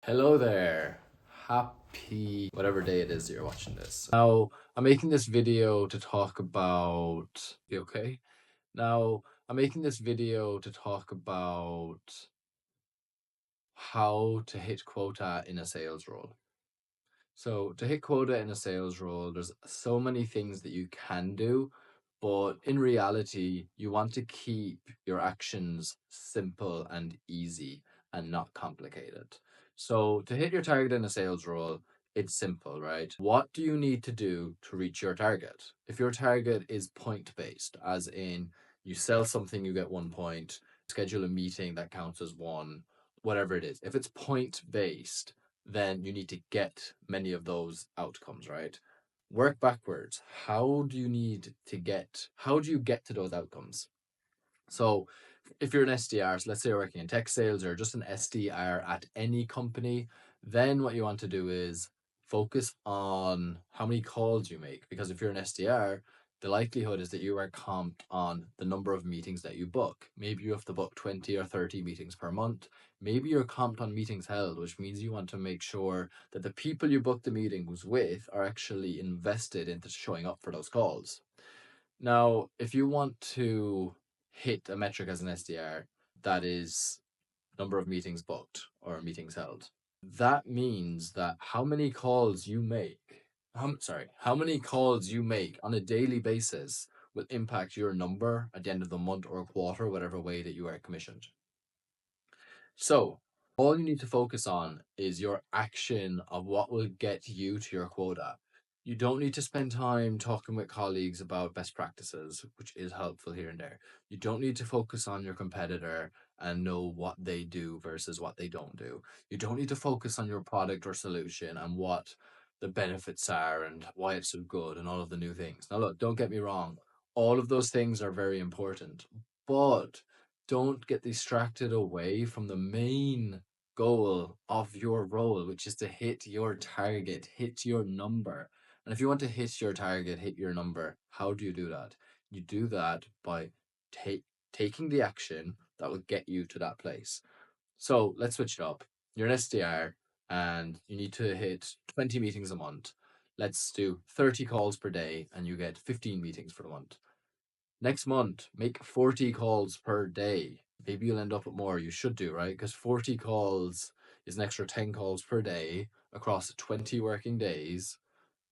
Hello there. Happy whatever day it is that you're watching this. Now, I'm making this video to talk about. You okay? Now, I'm making this video to talk about how to hit quota in a sales role. So, to hit quota in a sales role, there's so many things that you can do, but in reality, you want to keep your actions simple and easy and not complicated. So, to hit your target in a sales role, it's simple, right? What do you need to do to reach your target? If your target is point based, as in you sell something, you get 1 point, schedule a meeting that counts as one, whatever it is. If it's point based, then you need to get many of those outcomes, right? Work backwards. How do you get to those outcomes? So if you're an SDR, so let's say you're working in tech sales or just an SDR at any company, then what you want to do is focus on how many calls you make. Because if you're an SDR, the likelihood is that you are comped on the number of meetings that you book. Maybe you have to book 20 or 30 meetings per month. Maybe you're comped on meetings held, which means you want to make sure that the people you book the meetings with are actually invested into showing up for those calls. Now, if you want to hit a metric as an SDR, that is number of meetings booked or meetings held. That means that how many calls you make, how many calls you make on a daily basis will impact your number at the end of the month or quarter, whatever way that you are commissioned. So, all you need to focus on is your action of what will get you to your quota. You don't need to spend time talking with colleagues about best practices, which is helpful here and there. You don't need to focus on your competitor and know what they do versus what they don't do. You don't need to focus on your product or solution and what the benefits are and why it's so good and all of the new things. Now, look, don't get me wrong. All of those things are very important, but don't get distracted away from the main goal of your role, which is to hit your target, hit your number. And if you want to hit your target, hit your number, how do you do that? You do that by taking the action that will get you to that place. So let's switch it up. You're an SDR and you need to hit 20 meetings a month. Let's do 30 calls per day and you get 15 meetings for the month. Next month, make 40 calls per day. Maybe you'll end up with more. You should do, right? Because 40 calls is an extra 10 calls per day across 20 working days,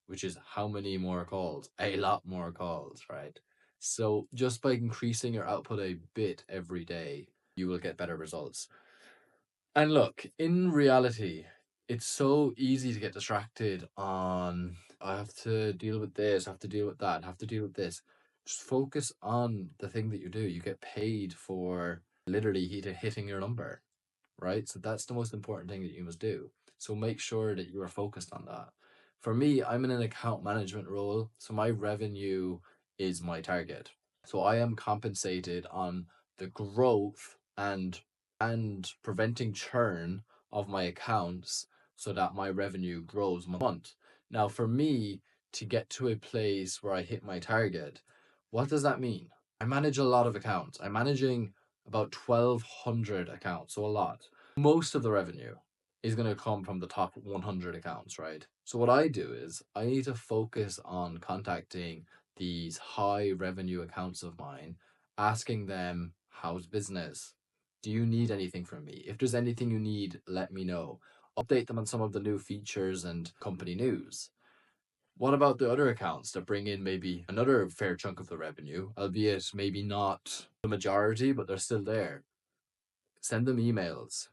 which is how many more calls? A lot more calls, right? So just by increasing your output a bit every day, you will get better results. And look, in reality, it's so easy to get distracted on, I have to deal with this, I have to deal with that, I have to deal with this. Just focus on the thing that you do. You get paid for literally hitting your number, right? So that's the most important thing that you must do. So make sure that you are focused on that. For me, I'm in an account management role, so my revenue is my target. So I am compensated on the growth and preventing churn of my accounts so that my revenue grows month. Now, for me to get to a place where I hit my target, what does that mean? I manage a lot of accounts. I'm managing about 1,200 accounts, so a lot. Most of the revenue is going to come from the top 100 accounts, right? So what I do is I need to focus on contacting these high revenue accounts of mine, asking them, how's business? Do you need anything from me? If there's anything you need, let me know. Update them on some of the new features and company news. What about the other accounts that bring in maybe another fair chunk of the revenue, albeit maybe not the majority, but they're still there? Send them emails,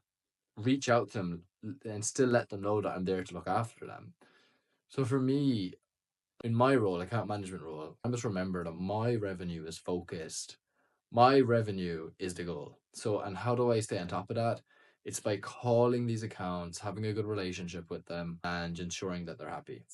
reach out to them, and still let them know that I'm there to look after them. So for me, in my role, account management role, I must remember that my revenue is focused. My revenue is the goal. So, and how do I stay on top of that? It's by calling these accounts, having a good relationship with them, and ensuring that they're happy.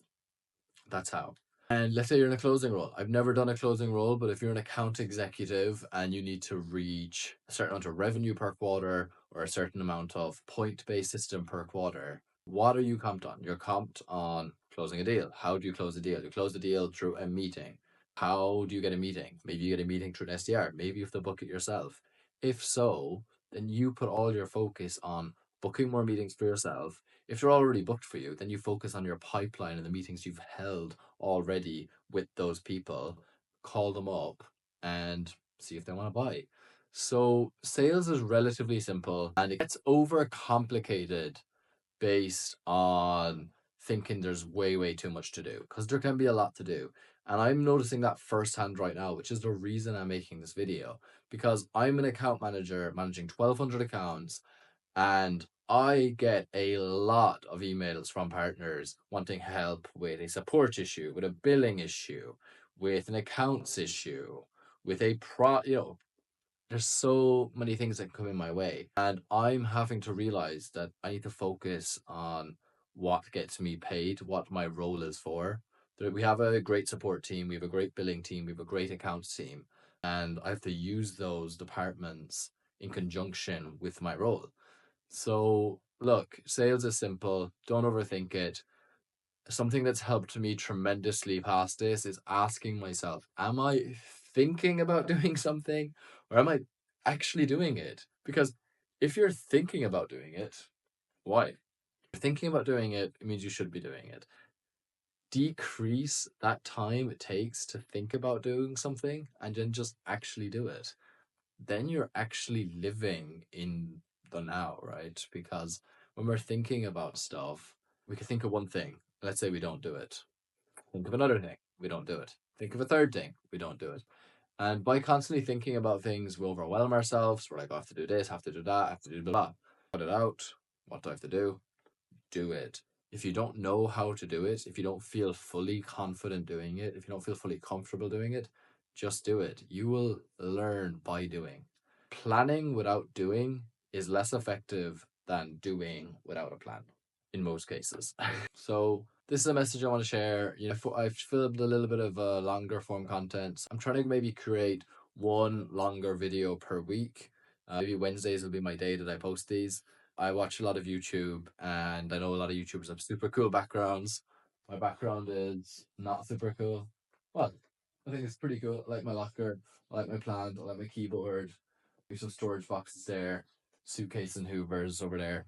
That's how. And let's say you're in a closing role. I've never done a closing role, but if you're an account executive and you need to reach a certain amount of revenue per quarter or a certain amount of point-based system per quarter, what are you comped on? You're comped on closing a deal. How do you close a deal? You close the deal through a meeting. How do you get a meeting? Maybe you get a meeting through an SDR. Maybe you have to book it yourself. If so, then you put all your focus on booking more meetings for yourself. If they're already booked for you, then you focus on your pipeline and the meetings you've held already with those people, call them up and see if they want to buy. So sales is relatively simple and it gets overcomplicated based on thinking there's way too much to do, because there can be a lot to do. And I'm noticing that firsthand right now, which is the reason I'm making this video, because I'm an account manager managing 1,200 accounts, and I get a lot of emails from partners wanting help with a support issue, with a billing issue, with an accounts issue, with a there's so many things that come in my way, and I'm having to realize that I need to focus on what gets me paid, what my role is for. We have a great support team, we have a great billing team, we have a great accounts team, and I have to use those departments in conjunction with my role. So, look, sales is simple, don't overthink it. Something that's helped me tremendously past this is asking myself, am I thinking about doing something or am I actually doing it? Because if you're thinking about doing it, why? If you're thinking about doing it, it means you should be doing it. Decrease that time it takes to think about doing something and then just actually do it. Then you're actually living in the now, right? Because when we're thinking about stuff, we can think of one thing. Let's say we don't do it. Think of another thing. We don't do it. Think of a third thing. We don't do it. And by constantly thinking about things, we overwhelm ourselves. We're like, I have to do this, have to do that, have to do blah. Put it out. What do I have to do? Do it. If you don't know how to do it, if you don't feel fully confident doing it, if you don't feel fully comfortable doing it, just do it. You will learn by doing. Planning without doing is less effective than doing without a plan in most cases. So this is a message I want to share. I've filmed a little bit of longer form content. I'm trying to maybe create one longer video per week. Maybe Wednesdays will be my day that I post these. I watch a lot of YouTube, and I know a lot of YouTubers have super cool backgrounds. My background is not super cool. Well, I think it's pretty cool. I like my locker, I like my plant, I like my keyboard. There's some storage boxes there, suitcase and hoovers over there.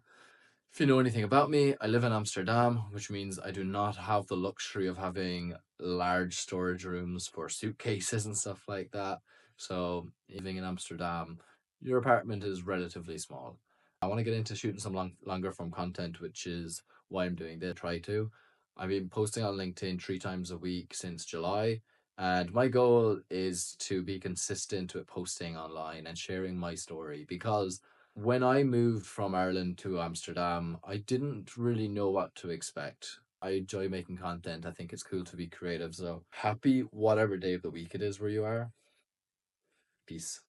If you know anything about me, I live in Amsterdam, which means I do not have the luxury of having large storage rooms for suitcases and stuff like that. So, living in Amsterdam, your apartment is relatively small. I want to get into shooting some longer form content, which is why I'm doing this. Try to. I've been posting on LinkedIn 3 times a week since July, and my goal is to be consistent with posting online and sharing my story, because when I moved from Ireland to Amsterdam, I didn't really know what to expect. I enjoy making content. I think it's cool to be creative. So happy whatever day of the week it is where you are. Peace.